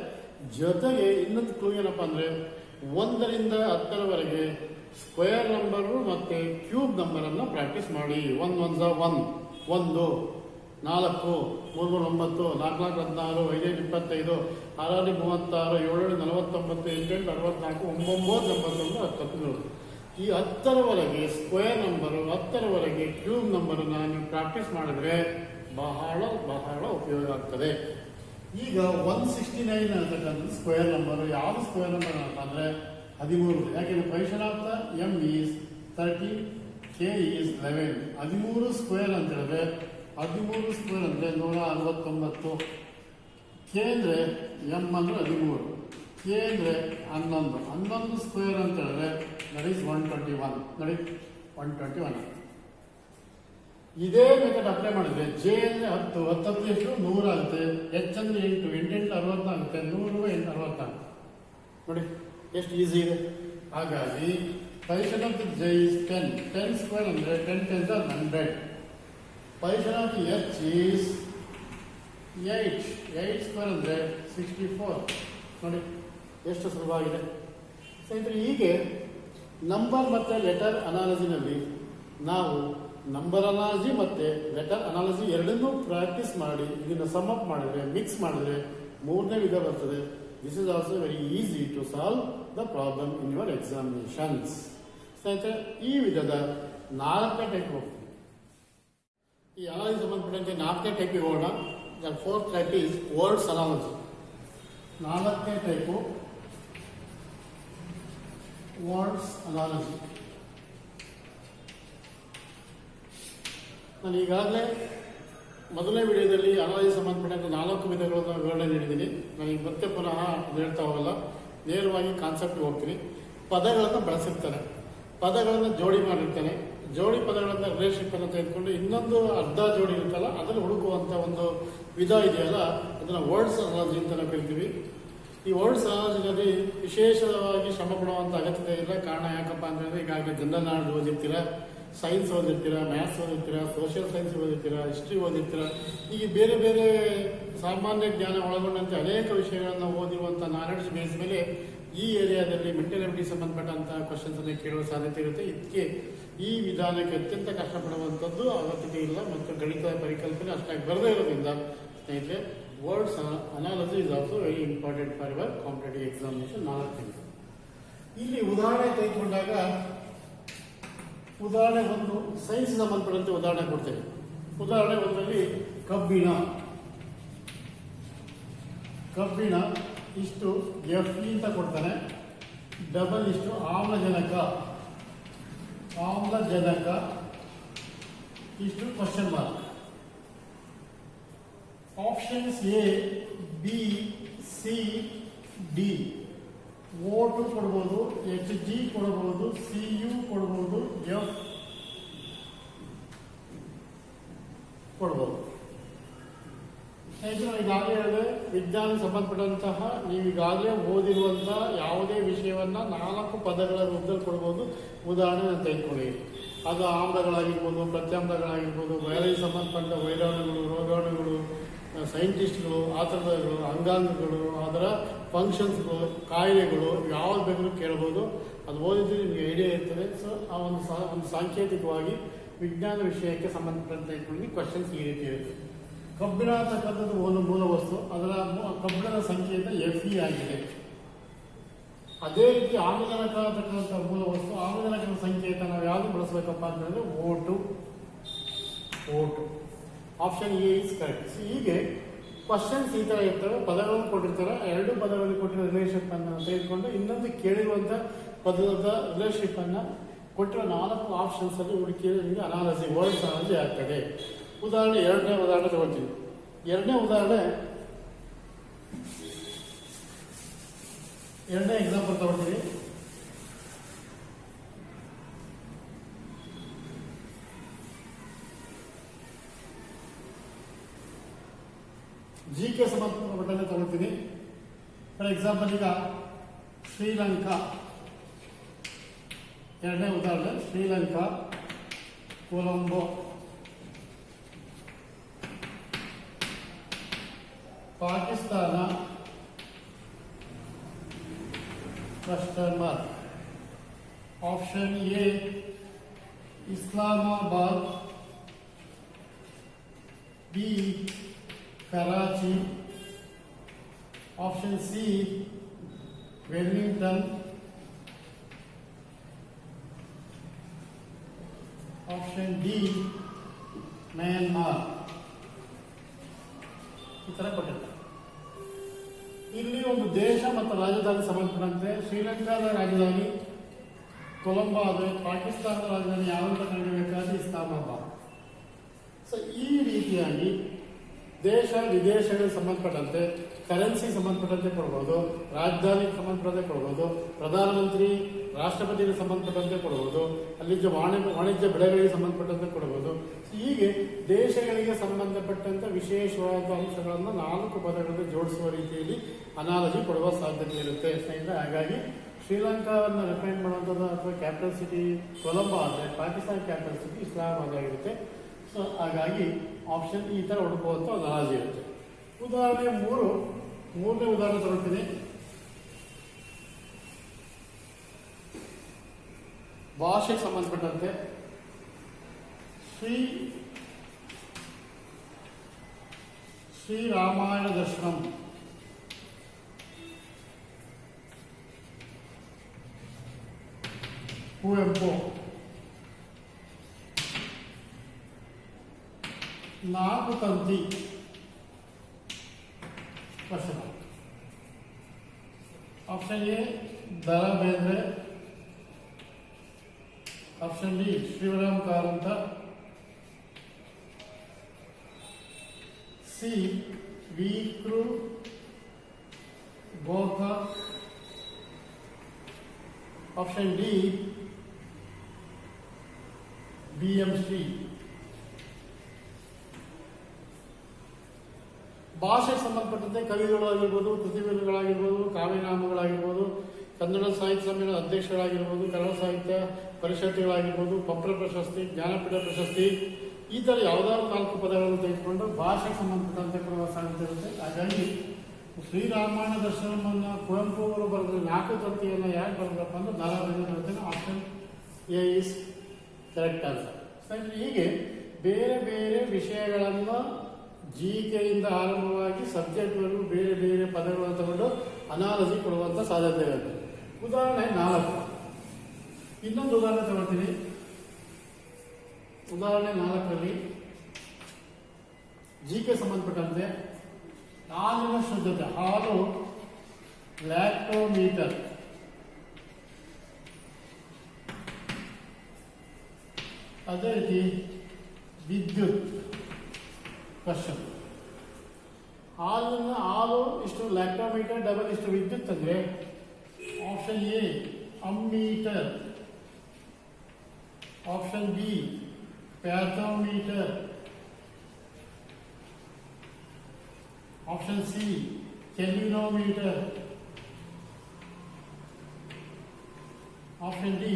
ಜೊತೆಗೆ ಇನ್ನೊಂದು ಕ್ಲೂ ಏನಪ್ಪ ಅಂದ್ರೆ 1 ರಿಂದ 10ರವರೆಗೆ ಸ್ಕ್ವೇರ್ ನಂಬರು ಮತ್ತೆ ಕ್ಯೂಬ್ ನಂಬರ್ ಅನ್ನ ಪ್ರಾಕ್ಟೀಸ್ ಮಾಡಿ. 1 1 1, 1 4 3 9 4 16 5 25 6 36 7 49 8 64 9 91 10. ಈ 10ರವರೆಗೆ ಸ್ಕ್ವೇರ್ ನಂಬರು 10ರವರೆಗೆ ಕ್ಯೂಬ್ ನಂಬರನ್ನ ನೀವು ಪ್ರಾಕ್ಟೀಸ್ ಮಾಡಿದ್ರೆ ಬಹಳ ಬಹಳ ಉಪಯೋಗ ಆಗ್ತದೆ. ಈಗ 169 ಅಂತಕ್ಕಂಥದ್ದು ಸ್ಕ್ವೇರ್ ನಂಬರ್. ಯಾವುದು ಸ್ಕ್ವೇರ್ ನಂಬರ್ ಅಂತಂದ್ರೆ 13. ಯಾಕೆಂದ್ರೆ position of the M is 30, K is 11. 13 square ಅಂತ ಹೇಳಿದ್ರೆ 13 ಸ್ಕ್ವೇರ್ ಅಂದ್ರೆ 169. ಕೆ ಅಂದ್ರೆ ಎಂ ಅಂದ್ರೆ 13, ಕೆ ಅಂದ್ರೆ 11. 11 ಸ್ಕ್ವೇರ್ ಅಂತ ಹೇಳಿದ್ರೆ ದಟ್ ಈಸ್ 121. ನೋಡಿ 121. ಇದೇ ಮೆಥಡ್ ಅಪ್ಲೈ ಮಾಡಿದ್ರೆ ಜೆ ಅಂದ್ರೆ 10, 10 ಎಷ್ಟು 100 ಆಗುತ್ತೆ. ಎಚ್ ಅಂದ್ರೆ 8, 8 60 ಆಗುತ್ತೆ. 100 8 60 ಆಗುತ್ತೆ. ನೋಡಿ ಎಷ್ಟು ಈಸಿ ಇದೆ. ಹಾಗಾಗಿ position of the J is 10. 10 square ಅಂದ್ರೆ 10 10s are 100. Position of the H is 8. 8 square ಅಂದ್ರೆ 64. ನೋಡಿ ಎಷ್ಟು ಸುಲಭವಾಗಿದೆ. ಸ್ನೇಹಿತರೆ, ಹೀಗೆ ನಂಬರ್ ಮತ್ತೆ ಲೆಟರ್ ಅನಾಲಜಿನಲ್ಲಿ ನಾವು ನಂಬರ್ ಅನಾಲಜಿ ಮತ್ತೆ ಲೆಟರ್ ಅನಾಲಜಿ ಎರಡನ್ನೂ ಪ್ರಾಕ್ಟೀಸ್ ಮಾಡಿ ಇದನ್ನು ಸಮ್ ಅಪ್ ಮಾಡಿದ್ರೆ ಮಿಕ್ಸ್ ಮಾಡಿದ್ರೆ 3ನೇ ವಿಧ ಬರ್ತದೆ. This is also very easy to solve the problem in your examinations. ಸ್ನೇಹಿತರೆ, ಈ ವಿಧದ 4ನೇ ಟೈಪ್ ಹೋಗ್ತೀವಿ. ಈ ಅನಾಲಜಿ ಸಂಬಂಧಪಟ್ಟಂತೆ 4ನೇ ಟೈಪಿಗೆ ಹೋಗೋಣ. The 4th type is words analogy. 4ನೇ ಟೈಪು ವರ್ಡ್ಸ್ ಅನಾಲಜಿ. ನಾನು ಈಗಾಗಲೇ ಮೊದಲನೇ ವಿಡಿಯೋದಲ್ಲಿ ಅನಾಲಜಿ ಸಂಬಂಧಪಟ್ಟಂತೆ 4 ವಿಧಗಳನ್ನು ವಿವರಣೆ ನೀಡಿದ್ದೀನಿ. ನನಗೆ ಮತ್ತೆ ಪುನಃ ಹೇಳ್ತಾ ಹೋಗಲ್ಲ, ನೇರವಾಗಿ ಕಾನ್ಸೆಪ್ಟ್ ಹೋಗ್ತೀನಿ. ಪದಗಳನ್ನು ಬಳಸಿರ್ತಾನೆ, ಪದಗಳನ್ನು ಜೋಡಿ ಮಾಡಿರ್ತಾನೆ. ಜೋಡಿ ಪದಗಳನ್ನು ರಿಲೇಶನ್ಶಿಪ್ ಅನ್ನು ತೆಗೆದುಕೊಂಡು ಇನ್ನೊಂದು ಅರ್ಧ ಜೋಡಿ ಇರುತ್ತಲ್ಲ ಅದನ್ನು ಹುಡುಕುವಂಥ ಒಂದು ವಿಧ ಇದೆಯಲ್ಲ, ಅದನ್ನು ವರ್ಡ್ಸ್ ಅನಾಲಜಿ ಅಂತ ನಾವು ಕರಿತೀವಿ. ಈ ವರ್ಡ್ಸ್ ಅನಾಲಜಿನಲ್ಲಿ ವಿಶೇಷವಾಗಿ ಶ್ರಮ ಪಡುವಂಥ ಅಗತ್ಯತೆ ಇಲ್ಲ. ಕಾರಣ ಯಾಕಪ್ಪ ಅಂತಂದರೆ ಈಗಾಗಲೇ ಜನರಲ್ ನಾಲೆಡ್ಜ್ ಓದಿರ್ತೀರ, ಸೈನ್ಸ್ ಓದಿರ್ತೀರ, ಮ್ಯಾಥ್ಸ್ ಓದಿರ್ತೀರ, ಸೋಷಿಯಲ್ ಸೈನ್ಸ್ ಓದಿರ್ತೀರ, ಹಿಸ್ಟ್ರಿ ಓದಿರ್ತೀರ. ಹೀಗೆ ಬೇರೆ ಬೇರೆ ಸಾಮಾನ್ಯ ಜ್ಞಾನ ಒಳಗೊಂಡಂತೆ ಅನೇಕ ವಿಷಯಗಳನ್ನು ಓದಿರುವಂಥ ನಾಲೆಡ್ಜ್ ಬೇಸ್ ಮೇಲೆ ಈ ಏರಿಯಾದಲ್ಲಿ ಮೆಂಟಲ್ ಎಬಿಲಿಟಿ ಸಂಬಂಧಪಟ್ಟಂಥ ಕ್ವಶನ್ಸ್ ಅನ್ನು ಕೇಳುವ ಸಾಧ್ಯತೆ ಇರುತ್ತೆ. ಇದಕ್ಕೆ ಈ ವಿಧಾನಕ್ಕೆ ಅತ್ಯಂತ ಕಷ್ಟಪಡುವಂಥದ್ದು ಅಗತ್ಯತೆ ಇಲ್ಲ ಮತ್ತು ಗಣಿತದ ಪರಿಕಲ್ಪನೆ ಅಷ್ಟಾಗಿ ಬರದೇ ಇರೋದ್ರಿಂದ ಸ್ನೇಹಿತರೆ, words analogy is also very important for your competitive examination. 4 ಇಲ್ಲಿ ಉದಾಹರಣೆ ತೆಗೆದುಕೊಂಡಾಗ ಉದಾಹರಣೆ 1 ಸೈನ್ಸ್ ಸಂಬಂಧಪಟ್ಟಂತೆ ಉದಾಹರಣೆ ಕೊಡ್ತೇನೆ. ಉದಾಹರಣೆ 1ರಲ್ಲಿ ಕಬ್ಬಿಣ ಇಷ್ಟು ಎಫ್ ಅಂತ ಕೊಡ್ತಾನೆ. ಡಬಲ್ ಇಷ್ಟು ಆಮ್ಲಜನಕ ಇಷ್ಟು question mark. Options A B C D. O2 ಕೊಡ್ಬೋದು, Hg ಕೊಡ್ಬೋದು, Cu ಕೊಡ್ಬೋದು, F ಕೊಡ್ಬೋದು. ಈಗಾಗಲೇ ಹೇಳಿದೆ, ವಿಜ್ಞಾನ ಸಂಬಂಧಪಟ್ಟಂತಹ ನೀವೀಗಾಗಲೇ ಓದಿರುವಂತಹ ಯಾವುದೇ ವಿಷಯವನ್ನ 4 ಪದಗಳ ರೂಪದಲ್ಲಿ ಕೊಡ್ಬೋದು. ಉದಾಹರಣೆ ನಾನು ತೆಗೆದುಕೊಳ್ಳಿ, ಅದು ಆಮ್ಲಗಳಾಗಿರ್ಬೋದು, ಪ್ರತ್ಯಾಮ್ಲಗಳಾಗಿರ್ಬೋದು, ಬಯಾಲಜಿ ಸಂಬಂಧಪಟ್ಟ ವೈರಾಣುಗಳು, ರೋಗಾಣುಗಳು, ಸೈಂಟಿಸ್ಟ್ಗಳು, ಆತರಗಳು, ಅಂಗಾಂಗಗಳು, ಅದರ ಫಂಕ್ಷನ್ಸ್ಗಳು, ಕಾಯಿಲೆಗಳು, ಯಾವ್ದು ಬೇಕಾದ್ರೂ ಕೇಳ್ಬೋದು. ಅದು ಓದಿದ್ರೆ ನಿಮಗೆ ಐಡಿಯಾ ಇರ್ತದೆ. ಸೊ ಆ ಒಂದು ಸಾಂಕೇತಿಕವಾಗಿ ವಿಜ್ಞಾನ ವಿಷಯಕ್ಕೆ ಸಂಬಂಧಪಟ್ಟಂತೆ ಕ್ವಶನ್ಸ್ ಈ ರೀತಿ ಇರುತ್ತೆ. ಕಬ್ಬಿಣ ಅಂತಕ್ಕಂಥದ್ದು ಒಂದು ಮೂಲ ವಸ್ತು, ಅದರ ಕಬ್ಬಿಣದ ಸಂಕೇತ Fe ಆಗಿದೆ. ಅದೇ ರೀತಿ ಆಮ್ಲಜನಕ ಅಂತಕ್ಕಂಥ ಮೂಲ ವಸ್ತು, ಆಮ್ಲಜನಕದ ಸಂಕೇತ ನಾವು ಯಾವುದು ಬಳಸಬೇಕಪ್ಪ ಅಂತ ಹೇಳಿದ್ರೆ O2. Option A is correct. ಹೀಗೆ ಕ್ವಶನ್ಸ್ ಈ ತರ ಇರ್ತವೆ. ಪದಗಳನ್ನು ಕೊಟ್ಟಿರ್ತಾರೆ, 2 ಪದಗಳಲ್ಲಿ ಕೊಟ್ಟಿರೋ ರಿಲೇಶನ್ಶಿಪ್ ಅನ್ನು ತೆಗೆದುಕೊಂಡು ಇನ್ನೊಂದು ಕೇಳಿರುವಂತಹ ಪದದ ರಿಲೇಶನ್ಶಿಪ್ ಅನ್ನ ಕೊಟ್ಟಿರೋ 4 ಆಪ್ಷನ್ಸ್ ಅಲ್ಲಿ ಹುಡುಕಿದ್ರೆ ನಿಮಗೆ ಅನಾಲಜಿ ವರ್ಡ್ಸ್ ಅನಾಲಜಿ ಆಗ್ತದೆ. ಉದಾಹರಣೆ ಎರಡನೇ ಉದಾಹರಣೆ ತಗೊಳ್ತೀವಿ. ಎರಡನೇ ಎಕ್ಸಾಂಪಲ್ ತಗೊಳ್ತೀವಿ. GK ಸಂಬಂಧಪಟ್ಟಂತೆ ತಗೊಳ್ತೀನಿ. ಫಾರ್ ಎಕ್ಸಾಂಪಲ್ ಈಗ ಶ್ರೀಲಂಕಾ, ಎರಡನೇ ಉದಾಹರಣೆ Sri Lanka, Colombo, Pakistan, customer. Option A Islamabad, B Karachi, option C Wellington, option D Myanmar. ಈ ತರ ಕೊಟ್ಟಿದ್ದಾರೆ. ಇಲ್ಲಿ ಒಂದು ದೇಶ ಮತ್ತು ರಾಜಧಾನಿ ಸಂಬಂಧಪಟ್ಟಂತೆ ಶ್ರೀಲಂಕಾದ ರಾಜಧಾನಿ ಕೊಲಂಬೋ ಆದರೆ ಪಾಕಿಸ್ತಾನದ ರಾಜಧಾನಿ ಯಾವಂತ ಕಂಡುಹಿಡಿಯಬೇಕಾದ್ರೆ ಇಸ್ಲಾಮಾಬಾದ್. ಸೊ ಈ ರೀತಿಯಾಗಿ ದೇಶ ವಿದೇಶಗಳಿಗೆ ಸಂಬಂಧಪಟ್ಟಂತೆ, ಕರೆನ್ಸಿ ಸಂಬಂಧಪಟ್ಟಂತೆ ಕೊಡ್ಬೋದು, ರಾಜಧಾನಿಗೆ ಸಂಬಂಧಪಟ್ಟಂತೆ ಕೊಡ್ಬೋದು, ಪ್ರಧಾನಮಂತ್ರಿ ರಾಷ್ಟ್ರಪತಿಗೆ ಸಂಬಂಧಪಟ್ಟಂತೆ ಕೊಡ್ಬೋದು, ಅಲ್ಲಿ ವಾಣಿಜ್ಯ ಬೆಳೆಗಳಿಗೆ ಸಂಬಂಧಪಟ್ಟಂತೆ ಕೊಡ್ಬೋದು. ಹೀಗೆ ದೇಶಗಳಿಗೆ ಸಂಬಂಧಪಟ್ಟಂತೆ ವಿಶೇಷವಾದ ಅಂಶಗಳನ್ನು 4 ಪದಗಳಲ್ಲಿ ಜೋಡಿಸುವ ರೀತಿಯಲ್ಲಿ ಅನಾಲಜಿ ಕೊಡುವ ಸಾಧ್ಯತೆ ಇರುತ್ತೆ. ಹಾಗಾಗಿ ಶ್ರೀಲಂಕಾವನ್ನು ರೆಪ್ರೆಸೆಂಟ್ ಮಾಡುವಂಥದ್ದು ಅಥವಾ ಕ್ಯಾಪಿಟಲ್ ಸಿಟಿ ಕೊಲಂಬೋ ಆದರೆ ಪಾಕಿಸ್ತಾನ ಕ್ಯಾಪಿಟಲ್ ಸಿಟಿ ಇಸ್ಲಾಮಾಬಾದ್ ಆಗಿರುತ್ತೆ. ಸೊ ಹಾಗಾಗಿ ಆಪ್ಷನ್ ಈ ಥರ ಹುಡುಕುವಂಥ ಒಂದು ಅನಾಲಜಿ ಇರುತ್ತೆ. ಉದಾಹರಣೆ ಮೂರನೇ ಉದಾಹರಣೆ ತಗೊಳ್ತೀನಿ. ಭಾಷೆಗೆ ಸಂಬಂಧಪಟ್ಟಂತೆ ಶ್ರೀ ರಾಮಾಯಣ ದರ್ಶನಂ, ಕುವೆಂಪು, 4 ತಂತಿ question. Option A Dara Bendre, option B Shivaram Karanth, C V Kru Gokak, option D BM. Shri. ಭಾಷೆಗೆ ಸಂಬಂಧಪಟ್ಟಂತೆ ಕವಿಗಳಾಗಿರ್ಬೋದು, ಕೃತಿಗಳಾಗಿರ್ಬೋದು, ಕಾವ್ಯನಾಮಗಳಾಗಿರ್ಬೋದು, ಕನ್ನಡ ಸಾಹಿತ್ಯ ಸಮ್ಮೇಳನ ಅಧ್ಯಕ್ಷರಾಗಿರ್ಬೋದು, ಕನ್ನಡ ಸಾಹಿತ್ಯ ಪರಿಷತ್ತುಗಳಾಗಿರ್ಬೋದು, ಪತ್ರ ಪ್ರಶಸ್ತಿ, ಜ್ಞಾನಪೀಠ ಪ್ರಶಸ್ತಿ, ಈ ಥರ ಯಾವುದಾದ್ರು 4 ಪದಗಳನ್ನು ತೆಗೆದುಕೊಂಡು ಭಾಷೆಗೆ ಸಂಬಂಧಪಟ್ಟಂತೆ ಕೊಡುವ ಸಾಧ್ಯತೆ ಇರುತ್ತೆ. ಹಾಗಾಗಿ ಶ್ರೀರಾಮಾಯಣ ದರ್ಶನವನ್ನು ಕುವೆಂಪು ಅವರು ಬರೆದ್ರೆ 4 ತಂತಿಯನ್ನು ಯಾಕೆ ಬರೆದಪ್ಪ ಅಂದ್ರೆ Dara Bendre. Option A is correct answer. ಹೀಗೆ ಬೇರೆ ಬೇರೆ ವಿಷಯಗಳನ್ನು GKಯಿಂದ ಆರಂಭವಾಗಿ ಸಬ್ಜೆಕ್ಟ್ವರೆಗೂ ಬೇರೆ ಬೇರೆ ಪದಗಳನ್ನು ತಗೊಂಡು ಅನಾಲಜಿ ಕೊಡುವಂಥ ಸಾಧ್ಯತೆ ಇರುತ್ತೆ. ಉದಾಹರಣೆ 4. ಇನ್ನೊಂದು ಉದಾಹರಣೆ ತಗೊಳ್ತೀನಿ. ಉದಾಹರಣೆ 4ರಲ್ಲಿ GK ಸಂಬಂಧಪಟ್ಟಂತೆ ಹಾಲಿನ ಶುದ್ಧತೆ, ಹಾಲು ಲ್ಯಾಕ್ಟೋಮೀಟರ್, ಅದೇ ರೀತಿ ವಿದ್ಯುತ್ ಕ್ವಶನ್. ಹಾಲು ಇಷ್ಟು ಲ್ಯಾಕ್ಟೋಮೀಟರ್, ಡಬಲ್ ಇಷ್ಟು ವಿದ್ಯುತ್ ಅಂದರೆ option A ammeter, option B pathometer, option C kelvinometer, option D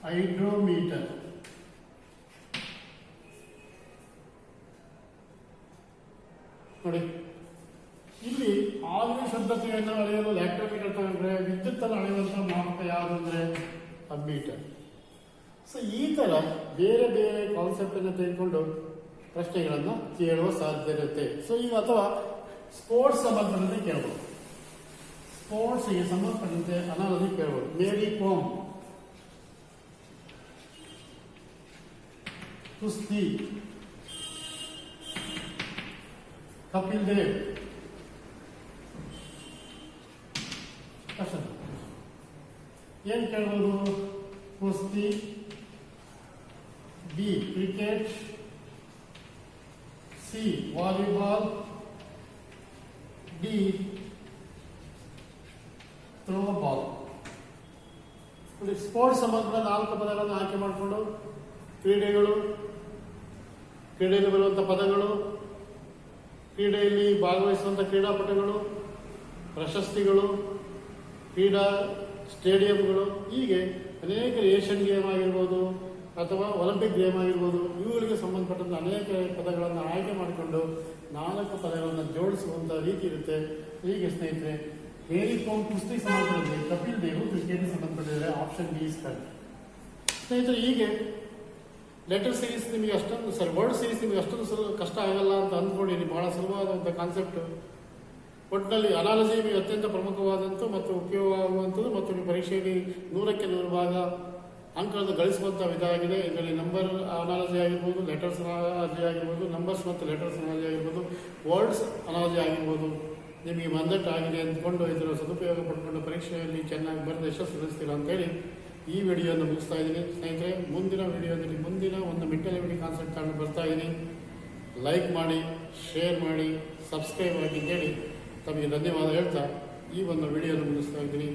hydrometer. ನೋಡಿ, ಇಲ್ಲಿ ಹಾಲಿನ ಶುದ್ಧತೆಯನ್ನು ಅಳೆಯಲು ಲ್ಯಾಕ್ಟೋಮೀಟರ್ ತಗೊಂಡ್ರೆ ವಿದ್ಯುತ್ತನ್ನು ಅಳೆಯುವಂಥ ಮಾಪಕ ಯಾವುದು ಅಂದರೆ ಅಮ್ಮೀಟರ್. ಸೊ ಈ ಥರ ಬೇರೆ ಬೇರೆ ಕಾನ್ಸೆಪ್ಟನ್ನು ತೆಗೆದುಕೊಂಡು ಪ್ರಶ್ನೆಗಳನ್ನು ಕೇಳುವ ಸಾಧ್ಯತೆ ಇರುತ್ತೆ. ಸೊ ಈಗ ಅಥವಾ ಸ್ಪೋರ್ಟ್ಸ್ ಸಂಬಂಧಪಟ್ಟಂತೆ ಕೇಳ್ಬೋದು, ಸ್ಪೋರ್ಟ್ಸ್ಗೆ ಸಂಬಂಧಪಟ್ಟಂತೆ ಅನಾಲಜಿ ಕೇಳ್ಬೋದು. ಮೇರಿ ಕೋಮ್ ಕುಸ್ತಿ, ಕಪಿಲ್ ದೇವ್ ಏನು ಕೇಳ್ಬೋದು? ಕುಸ್ತಿ, B cricket, C volleyball, D throw ball. Sports ಸಂಬಂಧದ 4 ಪದಗಳನ್ನು ಆಯ್ಕೆ ಮಾಡಿಕೊಂಡು ಕ್ರೀಡೆಯಲ್ಲಿ ಬರುವಂಥ ಪದಗಳು, ಕ್ರೀಡೆಯಲ್ಲಿ ಭಾಗವಹಿಸುವಂಥ ಕ್ರೀಡಾಪಟುಗಳು, ಪ್ರಶಸ್ತಿಗಳು, ಕ್ರೀಡಾ ಸ್ಟೇಡಿಯಂಗಳು, ಹೀಗೆ ಅನೇಕ ಏಷ್ಯನ್ ಗೇಮ್ ಆಗಿರ್ಬೋದು ಅಥವಾ ಒಲಿಂಪಿಕ್ ಗೇಮ್ ಆಗಿರ್ಬೋದು, ಇವುಗಳಿಗೆ ಸಂಬಂಧಪಟ್ಟಂಥ ಅನೇಕ ಪದಗಳನ್ನು ಆಯ್ಕೆ ಮಾಡಿಕೊಂಡು 4 ಪದಗಳನ್ನು ಜೋಡಿಸುವಂಥ ರೀತಿ ಇರುತ್ತೆ. ಹೀಗೆ ಸ್ನೇಹಿತರೆ, ಮೇರಿ ಕೋಮ್ ಕುಸ್ತಿಗೆ ಸಂಬಂಧಪಟ್ಟಿದೆ, ಕಪಿಲ್ ದೇವ್ ಕ್ರಿಕೆಟ್ಗೆ ಸಂಬಂಧಪಟ್ಟಿದ್ದಾರೆ. Option D is correct. ಸ್ನೇಹಿತರೆ, ಹೀಗೆ ಲೆಟರ್ ಸೀರೀಸ್ ನಿಮಗೆ ವರ್ಡ್ ಸೀರೀಸ್ ನಿಮಗೆ ಅಷ್ಟೊಂದು ಕಷ್ಟ ಆಗಲ್ಲ ಅಂತ ಅಂದ್ಕೊಂಡಿದ್ದೀನಿ. ಬಹಳ ಸುಲಭವಾದಂಥ ಕಾನ್ಸೆಪ್ಟ್. ಒಟ್ಟಿನಲ್ಲಿ ಅನಾಲಜಿ ನಿಮಗೆ ಅತ್ಯಂತ ಪ್ರಮುಖವಾದಂಥ ಮತ್ತು ಉಪಯೋಗವಾಗುವಂಥದ್ದು ಮತ್ತು ನಿಮ್ಮ ಪರೀಕ್ಷೆಯಲ್ಲಿ 100ಕ್ಕೆ 100 ಭಾಗ ಅಂಕಗಳನ್ನು ಗಳಿಸುವಂಥ ವಿಧ ಆಗಿದೆ. ಇದರಲ್ಲಿ ನಂಬರ್ ಅನಾಲಜಿ ಆಗಿರ್ಬೋದು, ಲೆಟರ್ಸ್ ಅನಾಲಜಿ ಆಗಿರ್ಬೋದು, ನಂಬರ್ಸ್ ಮತ್ತು ಲೆಟರ್ಸ್ ಅನಾಲಜಿ ಆಗಿರ್ಬೋದು, ವರ್ಡ್ಸ್ ಅನಾಲಜಿ ಆಗಿರ್ಬೋದು. ನಿಮಗೆ ಮಂದಟ್ಟು ಆಗಿದೆ ಅಂದ್ಕೊಂಡು ಇದರ ಸದುಪಯೋಗ ಪಡ್ಕೊಂಡು ಪರೀಕ್ಷೆಯಲ್ಲಿ ಚೆನ್ನಾಗಿ ಬರೆದು ಯಶಸ್ವಿಸ್ತೀರಾ ಅಂತೇಳಿ ಈ ವಿಡಿಯೋನ ಮುಗಿಸ್ತಾ ಇದ್ದೀನಿ. ಸ್ನೇಹಿತರೆ, ಮುಂದಿನ ವಿಡಿಯೋದಲ್ಲಿ ಮುಂದಿನ ಒಂದು ಮೆಂಟಲಿಟಿ ಕಾನ್ಸೆಪ್ಟ್ ತಗೊಂಡು ಬರ್ತಾ ಇದ್ದೀನಿ. ಲೈಕ್ ಮಾಡಿ, ಶೇರ್ ಮಾಡಿ, ಸಬ್ಸ್ಕ್ರೈಬ್ ಆಗಿ ಅಂತೇಳಿ ತಮಗೆ ಧನ್ಯವಾದ ಹೇಳ್ತಾ ಈ ಒಂದು ವಿಡಿಯೋನ ಮುಗಿಸ್ತಾ ಇದ್ದೀನಿ.